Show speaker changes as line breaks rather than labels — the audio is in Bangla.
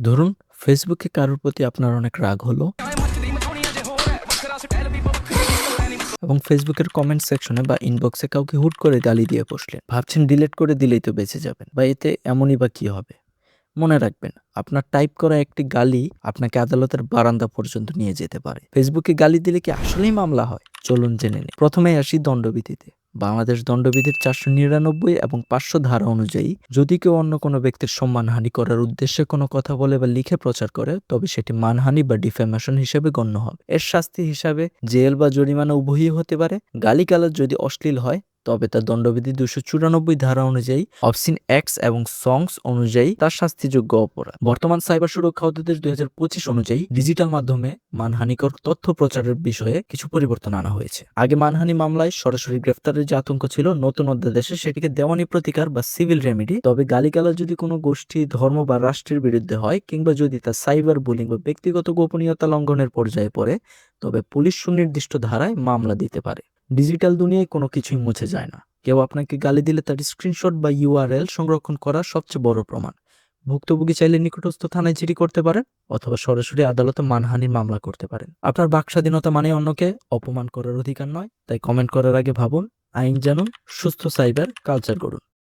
ধরুন ফেসবুকে কারোর প্রতি আপনার অনেক রাগ হলো এবং ফেসবুকের কমেন্ট সেকশনে বা ইনবক্সে কাউকে হুট করে গালি দিয়ে বসলেন, ভাবছেন ডিলিট করে দিলেই তো বেঁচে যাবেন বা এতে এমনই বা কি হবে। মনে রাখবেন, আপনার টাইপ করা একটি গালি আপনাকে আদালতের বারান্দা পর্যন্ত নিয়ে যেতে পারে। ফেসবুকে গালি দিলে কি আসলেই মামলা হয়? চলুন জেনে নিই। প্রথমে আসি দণ্ডবিধিতে। বাংলাদেশ দণ্ডবিধির 499 এবং 500 ধারা অনুযায়ী যদি কেউ অন্য কোনো ব্যক্তির সম্মানহানি করার উদ্দেশ্যে কোনো কথা বলে বা লিখে প্রচার করে, তবে সেটি মানহানি বা ডিফেমেশন হিসেবে গণ্য হবে। এর শাস্তি হিসাবে জেল বা জরিমানা উভয়ই হতে পারে। গালিগালাজ যদি অশ্লীল হয় তবে তার দণ্ডবিধি 294 ধারা অনুযায়ী, অবসিন অ্যাক্টস এবং সংস অনুযায়ী তার শাস্তিযোগ্য অপরাধ। বর্তমান সাইবার সুরক্ষা অধ্যাদেশ 2025 অনুযায়ী ডিজিটাল মাধ্যমে মানহানিকর তথ্য প্রচারের বিষয়ে কিছু পরিবর্তন আনা হয়েছে। আগে মানহানি মামলায় সরাসরি গ্রেফতারের যে আতঙ্ক ছিল, নতুন অধ্যাদেশে সেটিকে দেওয়ানি প্রতিকার বা সিভিল রেমেডি। তবে গালিগালাজ যদি কোনো গোষ্ঠী, ধর্ম বা রাষ্ট্রের বিরুদ্ধে হয়, কিংবা যদি তা সাইবার বুলিং বা ব্যক্তিগত গোপনীয়তা লঙ্ঘনের পর্যায়ে পড়ে, তবে পুলিশ সুনির্দিষ্ট ধারায় মামলা দিতে পারে। ডিজিটাল দুনিয়ায় কোনো কিছুই মুছে যায় না। কেউ আপনাকে গালি দিলে তার স্ক্রিনশট বা ইউআরএল সংরক্ষণ করা সবচেয়ে বড় প্রমাণ। ভুক্তভোগী চাইলে নিকটস্থ থানায় জিডি করতে পারেন অথবা সরাসরি আদালতে মানহানির মামলা করতে পারেন। আপনার বাক স্বাধীনতা মানে অন্যকে অপমান করার অধিকার নয়। তাই কমেন্ট করার আগে ভাবুন, আইন জানুন, সুস্থ সাইবার কালচার গড়ুন।